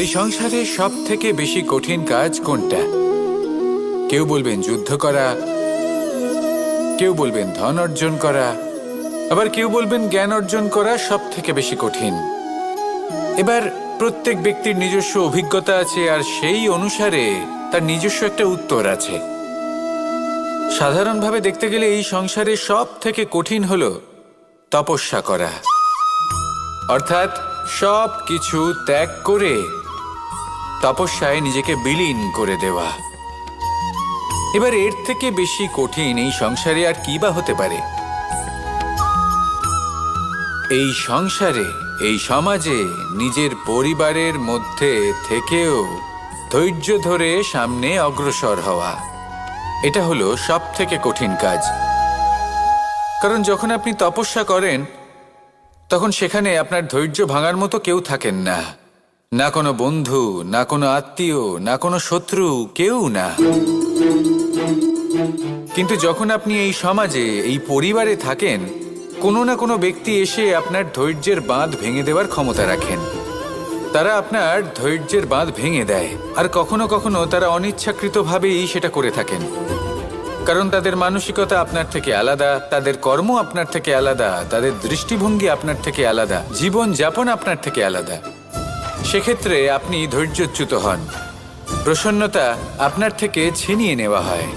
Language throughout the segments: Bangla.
এই সংসারে সব থেকে বেশি কঠিন কাজ কোনটা? কেউ বলবেন যুদ্ধ করা, কেউ বলবেন ধন অর্জন করা, আবার কেউ বলবেন জ্ঞান অর্জন করা সব থেকে বেশি কঠিন। এবার প্রত্যেক ব্যক্তির নিজস্ব অভিজ্ঞতা আছে, আর সেই অনুসারে তার নিজস্ব একটা উত্তর আছে। সাধারণভাবে দেখতে গেলে এই সংসারে সব থেকে কঠিন হলো তপস্যা করা, অর্থাৎ সব কিছু ত্যাগ করে তপস্যায় নিজেকে বিলীন করে দেওয়া। এবার এর থেকে বেশি কঠিন এই সংসারে আর কি বা হতে পারে? এই সংসারে, এই সমাজে, নিজের পরিবারের মধ্যে থেকেও ধৈর্য ধরে সামনে অগ্রসর হওয়া, এটা হলো সব থেকে কঠিন কাজ। কারণ যখন আপনি তপস্যা করেন তখন সেখানে আপনার ধৈর্য ভাঙার মতো কেউ থাকেন না, না কোনো বন্ধু, না কোনো আত্মীয়, না কোনো শত্রু, কেউ না। কিন্তু যখন আপনি এই সমাজে, এই পরিবারে থাকেন, কোনো না কোনো ব্যক্তি এসে আপনার ধৈর্যের বাঁধ ভেঙে দেওয়ার ক্ষমতা রাখেন। তারা আপনার ধৈর্যের বাঁধ ভেঙে দেয়, আর কখনো কখনো তারা অনিচ্ছাকৃতভাবেই সেটা করে থাকেন। কারণ তাদের মানসিকতা আপনার থেকে আলাদা, তাদের কর্ম আপনার থেকে আলাদা, তাদের দৃষ্টিভঙ্গি আপনার থেকে আলাদা, জীবন যাপন আপনার থেকে আলাদা। সেক্ষেত্রে আপনি ধৈর্যচ্যুত হন, প্রসন্নতা আপনার থেকে ছিনিয়ে নেওয়া হয়।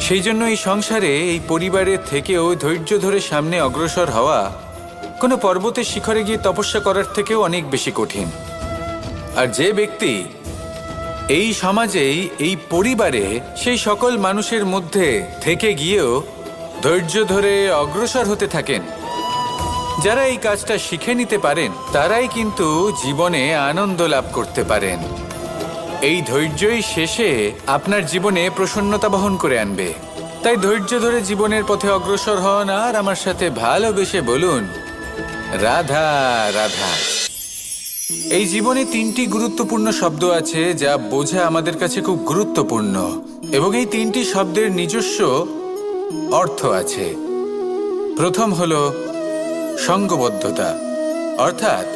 সেই জন্য এই সংসারে, এই পরিবারের থেকেও ধৈর্য ধরে সামনে অগ্রসর হওয়া কোনো পর্বতের শিখরে গিয়ে তপস্যা করার থেকেও অনেক বেশি কঠিন। আর যে ব্যক্তি এই সমাজেই, এই পরিবারে, সেই সকল মানুষের মধ্যে থেকে গিয়েও ধৈর্য ধরে অগ্রসর হতে থাকেন, যারা এই কাজটা শিখে নিতে পারেন, তারাই কিন্তু জীবনে আনন্দ লাভ করতে পারেন। এই ধৈর্যই শেষে আপনার জীবনে প্রসন্নতা বহন করে আনবে। তাই ধৈর্য ধরে জীবনের পথে অগ্রসর হন, আর আমার সাথে ভালোবেসে বলুন, রাধা রাধা। এই জীবনে তিনটি গুরুত্বপূর্ণ শব্দ আছে যা বোঝা আমাদের কাছে খুব গুরুত্বপূর্ণ, এবং এই তিনটি শব্দের নিজস্ব অর্থ আছে। প্রথম হলো সঙ্গবদ্ধতা, অর্থাৎ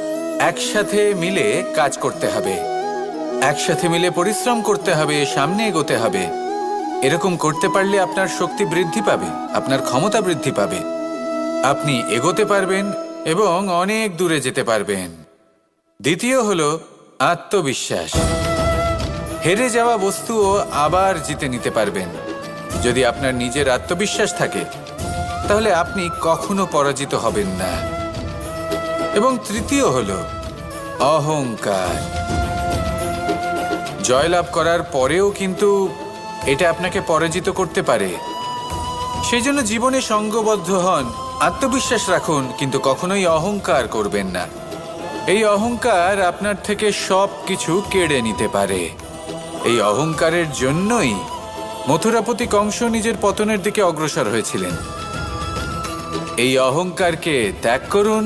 একসাথে মিলে কাজ করতে হবে, একসাথে মিলে পরিশ্রম করতে হবে, সামনে এগোতে হবে। এরকম করতে পারলে আপনার শক্তি বৃদ্ধি পাবে, আপনার ক্ষমতা বৃদ্ধি পাবে, আপনি এগোতে পারবেন এবং অনেক দূরে যেতে পারবেন। দ্বিতীয় হলো আত্মবিশ্বাস। হেরে যাওয়া বস্তুও আবার জিতে নিতে পারবেন। যদি আপনার নিজের আত্মবিশ্বাস থাকে তাহলে আপনি কখনো পরাজিত হবেন না। এবং তৃতীয় হলো অহংকার। জয়লাভ করার পরেও কিন্তু এটা আপনাকে পরাজিত করতে পারে। সেই জন্য জীবনে সঙ্গবদ্ধ হন, আত্মবিশ্বাস রাখুন, কিন্তু কখনোই অহংকার করবেন না। এই অহংকার আপনার থেকে সব কিছু কেড়ে নিতে পারে। এই অহংকারের জন্যই মথুরাপতি কংস নিজের পতনের দিকে অগ্রসর হয়েছিলেন। এই অহংকারকে ত্যাগ করুন,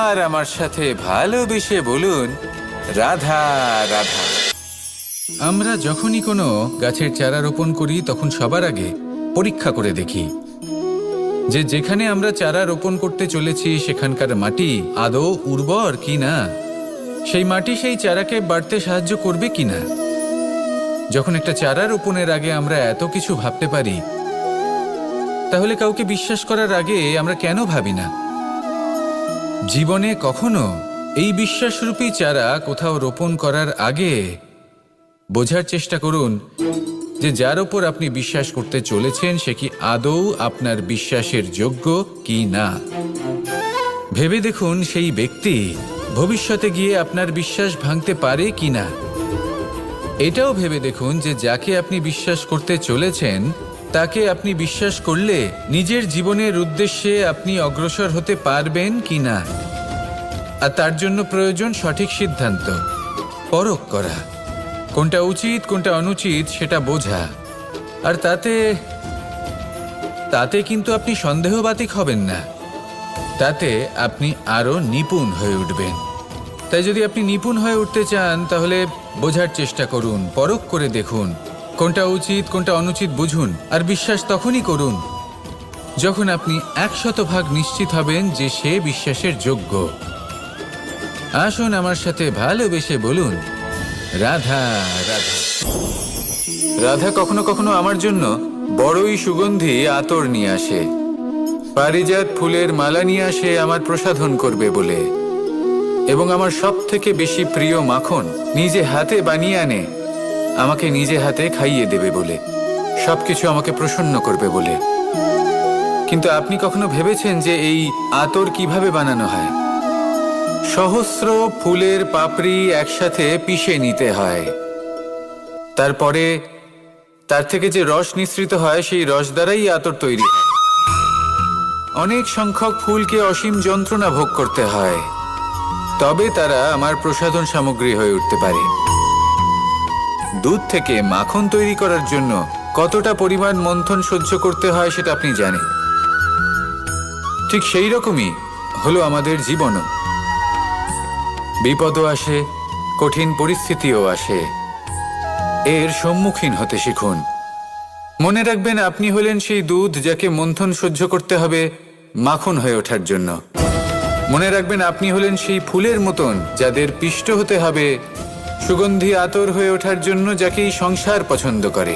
আর আমার সাথে ভালোবেসে বলুন, রাধা রাধা। আমরা যখনই কোনো গাছের চারা রোপণ করি তখন সবার আগে পরীক্ষা করে দেখি যে যেখানে আমরা চারা রোপণ করতে চলেছি সেখানকার মাটি আদৌ উর্বর কি না, সেই মাটি সেই চারাকে বাড়তে সাহায্য করবে কিনা। যখন একটা চারা রোপণের আগে আমরা এত কিছু ভাবতে পারি, তাহলে কাউকে বিশ্বাস করার আগে আমরা কেন ভাবি না? জীবনে কখনো এই বিশ্বাসরূপী চারা কোথাও রোপণ করার আগে বোঝার চেষ্টা করুন যে যার ওপর আপনি বিশ্বাস করতে চলেছেন সে কি আদৌ আপনার বিশ্বাসের যোগ্য কি না। ভেবে দেখুন সেই ব্যক্তি ভবিষ্যতে গিয়ে আপনার বিশ্বাস ভাঙতে পারে কি না। এটাও ভেবে দেখুন যে যাকে আপনি বিশ্বাস করতে চলেছেন তাকে আপনি বিশ্বাস করলে নিজের জীবনের উদ্দেশ্যে আপনি অগ্রসর হতে পারবেন কি না। আর তার জন্য প্রয়োজন সঠিক সিদ্ধান্ত, পরখ করা, কোনটা উচিত কোনটা অনুচিত সেটা বোঝা। আর তাতে কিন্তু আপনি সন্দেহবাতিক হবেন না, তাতে আপনি আরো নিপুণ হয়ে উঠবেন। তাই যদি আপনি নিপুণ হয়ে উঠতে চান তাহলে বোঝার চেষ্টা করুন, পরখ করে দেখুন, কোনটা উচিত কোনটা অনুচিত বুঝুন। আর বিশ্বাস তখনই করুন যখন আপনি 100% নিশ্চিত হবেন যে সে বিশ্বাসের যোগ্য। আসুন আমার সাথে ভালোবেসে বলুন, রাধা রাধা। রাধা কখনো কখনো আমার জন্য বড়ই সুগন্ধি আতর নিয়ে আসে, পারিজাত ফুলের মালা নিয়ে আসে আমার প্রসাধন করবে বলে, এবং আমার সব থেকে বেশি প্রিয় মাখন নিজে হাতে বানিয়ে আনে আমাকে নিজে হাতে খাইয়ে দেবে বলে, সবকিছু আমাকে প্রসন্ন করবে বলে। কিন্তু আপনি কখনো ভেবেছেন যে এই আতর কিভাবে বানানো হয়? সহস্র ফুলের পাপড়ি একসাথে পিষে নিতে হয়, তারপরে তার থেকে যে রস নিঃসৃত হয় সেই রস দ্বারাই আতর তৈরি হয়। অনেক সংখ্যক ফুলকে অসীম যন্ত্রণা ভোগ করতে হয়, তবে তারা আমার প্রসাধন সামগ্রী হয়ে উঠতে পারে। দুধ থেকে মাখন তৈরি করার জন্য কতটা পরিমাণ মন্থন সহ্য করতে হয় সেটা আপনি জানেন। ঠিক সেই রকমই হলো আমাদের জীবনও। বিপদও আসে, কঠিন পরিস্থিতিও আসে, এর সম্মুখীন হতে শিখুন। মনে রাখবেন, আপনি হলেন সেই দুধ যাকে মন্থন সহ্য করতে হবে মাখন হয়ে ওঠার জন্য। মনে রাখবেন, আপনি হলেন সেই ফুলের মতন যাদের পিষ্ট হতে হবে সুগন্ধি আতর হয়ে ওঠার জন্য, যাকে এই সংসার পছন্দ করে।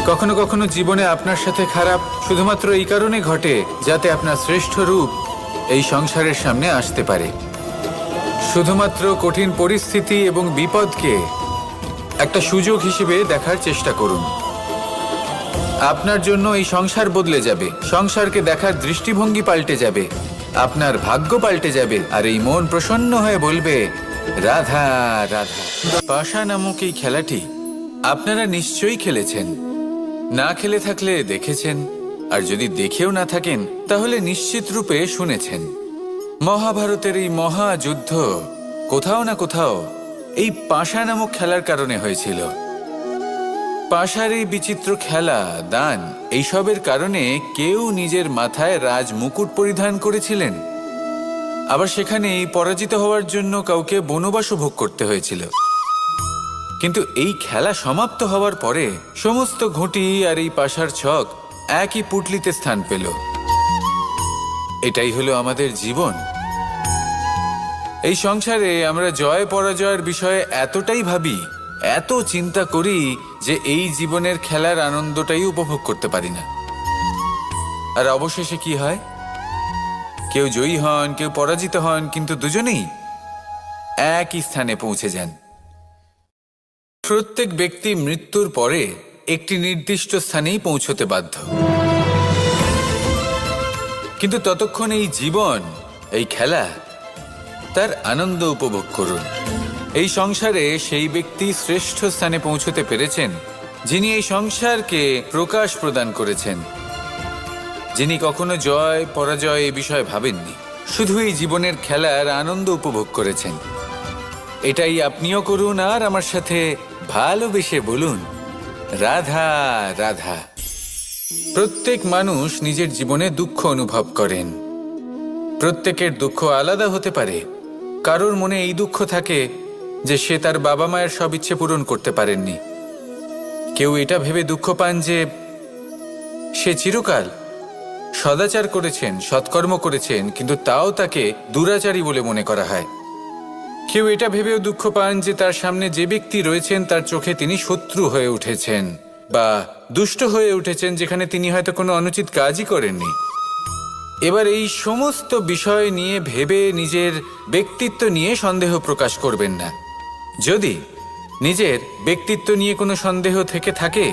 কখনো কখনো জীবনে আপনার সাথে খারাপ শুধুমাত্র এই কারণে ঘটে যাতে আপনার শ্রেষ্ঠ রূপ এই সংসারের সামনে আসতে পারে। শুধুমাত্র কঠিন পরিস্থিতি এবং বিপদকে একটা সুযোগ হিসেবে দেখার চেষ্টা করুন। আপনার জন্য এই সংসার বদলে যাবে, সংসারকে দেখার দৃষ্টিভঙ্গি পাল্টে যাবে, আপনার ভাগ্য পাল্টে যাবে, আর এই মন প্রসন্ন হয়ে বলবে, রাধা রাধা। পাশা নামক এই খেলাটি আপনারা নিশ্চয়ই খেলেছেন, না খেলে থাকলে দেখেছেন, আর যদি দেখেও না থাকেন তাহলে নিশ্চিত রূপে শুনেছেন। মহাভারতের এই মহাযুদ্ধ কোথাও না কোথাও এই পাশা নামক খেলার কারণে হয়েছিল। পাশার এই বিচিত্র খেলা, দান, এইসবের কারণে কেউ নিজের মাথায় রাজ মুকুট পরিধান করেছিলেন, আবার সেখানে পরাজিত হওয়ার জন্য কাউকে বনবাসও ভোগ করতে হয়েছিল। কিন্তু এই খেলা সমাপ্ত হওয়ার পরে সমস্ত ঘুঁটি আর এই পাশার ছক একই পুটলিতে স্থান পেল। এটাই হলো আমাদের জীবন। এই সংসারে আমরা জয় পরাজয়ের বিষয়ে এতটাই ভাবি, এত চিন্তা করি যে এই জীবনের খেলার আনন্দটাই উপভোগ করতে পারি না। আর অবশেষে কি হয়? কেউ জয়ী হন, কেউ পরাজিত হন, কিন্তু দুজনেই একই স্থানে পৌঁছে যান। প্রত্যেক ব্যক্তি মৃত্যুর পরে একটি নির্দিষ্ট স্থানেই পৌঁছতে বাধ্য, কিন্তু ততক্ষণ এই জীবন, এই খেলা, তার আনন্দ উপভোগ করুন। এই সংসারে সেই ব্যক্তি শ্রেষ্ঠ স্থানে পৌঁছতে পেরেছেন যিনি এই সংসারকে প্রকাশ প্রদান করেছেন, যিনি কখনো জয় পরাজয় এই বিষয়ে ভাবেননি, শুধু এই জীবনের খেলার আনন্দ উপভোগ করেছেন। এটাই আপনিও করুন, আর আমার সাথে ভালোবেসে বলুন, রাধা রাধা। প্রত্যেক মানুষ নিজের জীবনে দুঃখ অনুভব করেন। প্রত্যেকের দুঃখ আলাদা হতে পারে। কারোর মনে এই দুঃখ থাকে যে সে তার বাবা মায়ের সব ইচ্ছে পূরণ করতে পারেননি। কেউ এটা ভেবে দুঃখ পান যে সে চিরকাল সদাচার করেছেন, সৎকর্ম করেছেন, কিন্তু তাও তাকে দুরাচারী বলে মনে করা হয়। কেউ এটা ভেবেও দুঃখ পান যে তার সামনে যে ব্যক্তি রয়েছেন তার চোখে তিনি শত্রু হয়ে উঠেছেন বা দুষ্ট হয়ে উঠেছেন, যেখানে তিনি হয়তো কোনো অনুচিত কাজই করেননি। এবার এই সমস্ত বিষয় নিয়ে ভেবে নিজের ব্যক্তিত্ব নিয়ে সন্দেহ প্রকাশ করবেন না। যদি নিজের ব্যক্তিত্ব নিয়ে কোনো সন্দেহ থেকে থাকে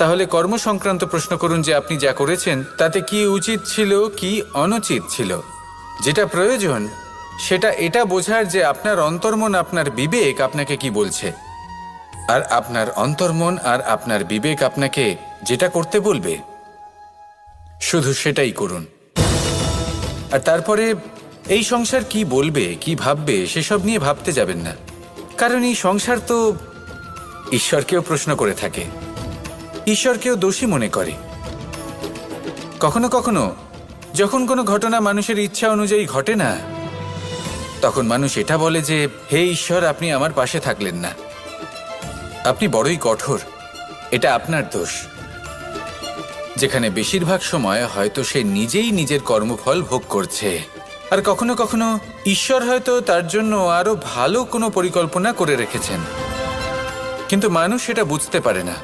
তাহলে কর্ম সংক্রান্ত প্রশ্ন করুন যে আপনি যা করেছেন তাতে কি উচিত ছিল, কি অনুচিত ছিল। যেটা প্রয়োজন সেটা এটা বোঝার যে আপনার অন্তর্মন, আপনার বিবেক আপনাকে কি বলছে, আর আপনার অন্তর্মন আর আপনার বিবেক আপনাকে যেটা করতে বলবে শুধু সেটাই করুন। আর তারপরে এই সংসার কি বলবে, কি ভাববে সেসব নিয়ে ভাবতে যাবেন না, কারণ এই সংসার তো ঈশ্বরকেও প্রশ্ন করে থাকে, ঈশ্বরকেও দোষী মনে করে। কখনো কখনো যখন কোনো ঘটনা মানুষের ইচ্ছা অনুযায়ী ঘটে না, তখন মানুষ এটা বলে যে হে ঈশ্বর, আপনি আমার পাশে থাকলেন না, আপনি বড়ই কঠোর, এটা আপনার দোষ। যেখানে বেশিরভাগ সময় হয়তো সে নিজেই নিজের কর্মফল ভোগ করছে, আর কখনো কখনো ঈশ্বর হয়তো তার জন্য আরো ভালো কোনো পরিকল্পনা করে রেখেছেন, কিন্তু মানুষ সেটা বুঝতে পারে না।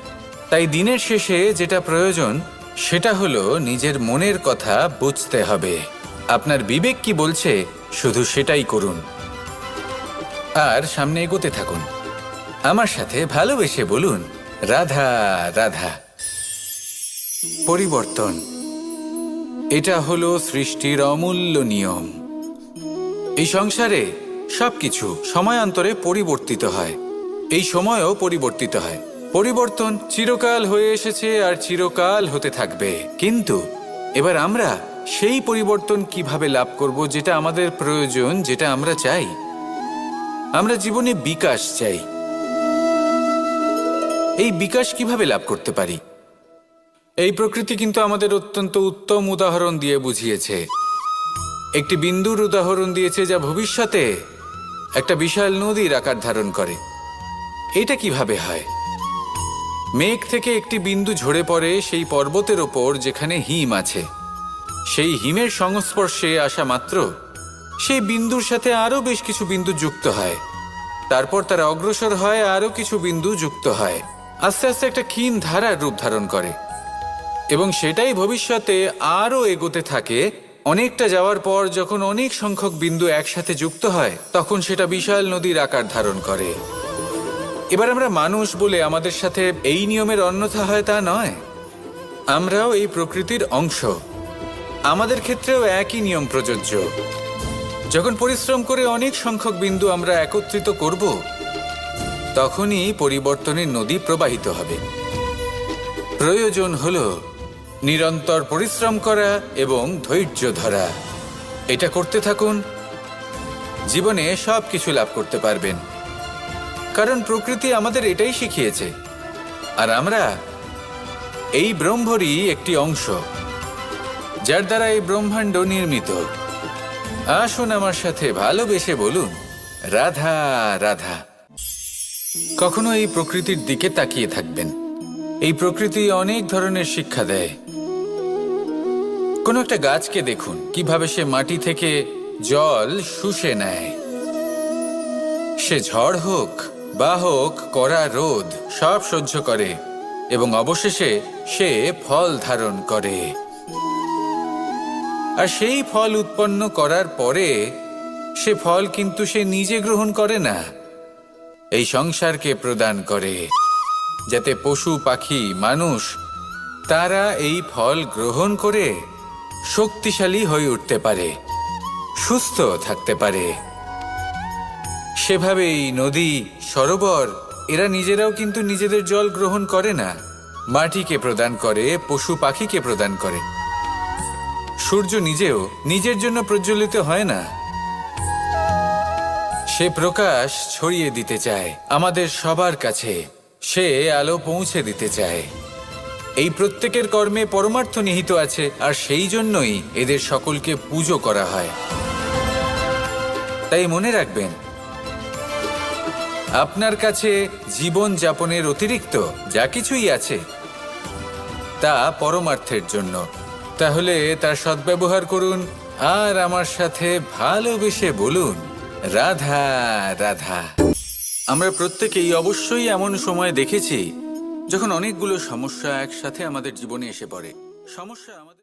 তাই দিনের শেষে যেটা প্রয়োজন সেটা হলো নিজের মনের কথা বুঝতে হবে। আপনার বিবেক কি বলছে শুধু সেটাই করুন আর সামনে এগোতে থাকুন। আমার সাথে ভালোবেসে বলুন, রাধা রাধা। পরিবর্তন, এটা হলো সৃষ্টির অমূল্য নিয়ম। এই সংসারে সবকিছু সময়ান্তরে পরিবর্তিত হয়, এই সময়ও পরিবর্তিত হয়। পরিবর্তন চিরকাল হয়ে এসেছে আর চিরকাল হতে থাকবে, কিন্তু এবার আমরা সেই পরিবর্তন কিভাবে লাভ করব যেটা আমাদের প্রয়োজন, যেটা আমরা চাই। আমরা জীবনে বিকাশ চাই। এই বিকাশ কিভাবে লাভ করতে পারি? এই প্রকৃতি কিন্তু আমাদের অত্যন্ত উত্তম উদাহরণ দিয়ে বুঝিয়েছে। একটি বিন্দুর উদাহরণ দিয়েছে যা ভবিষ্যতে একটা বিশাল নদীর আকার ধারণ করে। এটা কিভাবে হয়? মেঘ থেকে একটি বিন্দু ঝরে পড়ে সেই পর্বতের ওপর যেখানে হিম আছে। সেই হিমের সংস্পর্শে আসা মাত্র সেই বিন্দুর সাথে আরো বেশ কিছু বিন্দু যুক্ত হয়। তারপর তারা অগ্রসর হয়, আরো কিছু বিন্দু যুক্ত হয়, আস্তে আস্তে একটা ক্ষীণ ধারার রূপ ধারণ করে এবং সেটাই ভবিষ্যতে আরো এগোতে থাকে। অনেকটা যাওয়ার পর যখন অনেক সংখ্যক বিন্দু একসাথে যুক্ত হয় তখন সেটা বিশাল নদীর আকার ধারণ করে। এবার আমরা মানুষ বলে আমাদের সাথে এই নিয়মের অন্যথা হয় তা নয়। আমরাও এই প্রকৃতির অংশ, আমাদের ক্ষেত্রেও একই নিয়ম প্রযোজ্য। যখন পরিশ্রম করে অনেক সংখ্যক বিন্দু আমরা একত্রিত করব তখনই পরিবর্তনের নদী প্রবাহিত হবে। প্রয়োজন হলো নিরন্তর পরিশ্রম করা এবং ধৈর্য ধরা। এটা করতে থাকুন, জীবনে সব কিছু লাভ করতে পারবেন, কারণ প্রকৃতি আমাদের এটাই শিখিয়েছে। আর আমরা এই ব্রহ্মরই একটি অংশ, যার দ্বারা এই ব্রহ্মাণ্ড নির্মিত। আসুন আমার সাথে ভালোবেসে বলুন, রাধা রাধা। কখনো এই প্রকৃতির দিকে তাকিয়ে থাকবেন। এই প্রকৃতি অনেক ধরনের শিক্ষা দেয়। কোনো একটা গাছকে দেখুন কিভাবে সে মাটি থেকে জল শুষে নেয়। সে ঝড় হোক বা হোক কড়া রোদ সব সহ্য করে এবং অবশেষে সে ফল ধারণ করে। আর সেই ফল উৎপন্ন করার পরে সে ফল কিন্তু সে নিজে গ্রহণ করে না, এই সংসারকে প্রদান করে, যাতে পশু পাখি মানুষ তারা এই ফল গ্রহণ করে শক্তিশালী হয়ে উঠতে পারে, সুস্থ থাকতে পারে। সেভাবেই নদী, সরোবর এরা নিজেরাও কিন্তু নিজেদের জল গ্রহণ করে না, মাটিকে প্রদান করে, পশু পাখিকে প্রদান করে। সূর্য নিজেও নিজের জন্য প্রজ্বলিত হয় না, সে প্রকাশ ছড়িয়ে দিতে চায় আমাদের সবার কাছে, সে আলো পৌঁছে দিতে চায়। এই প্রত্যেকের কর্মে পরমার্থ নিহিত আছে, আর সেই জন্যই এদের সকলকে পুজো করা হয়। তাই মনে রাখবেন, আপনার কাছে জীবন যাপনের অতিরিক্ত যা কিছুই আছে তা পরমার্থের জন্য। তাহলে তার সদ্ব্যবহার করুন আর আমার সাথে ভালোবেসে বলুন, রাধা রাধা। আমরা প্রত্যেকেই অবশ্যই এমন সময় দেখেছি যখন অনেকগুলো সমস্যা একসাথে আমাদের জীবনে এসে পড়ে। সমস্যা আমাদের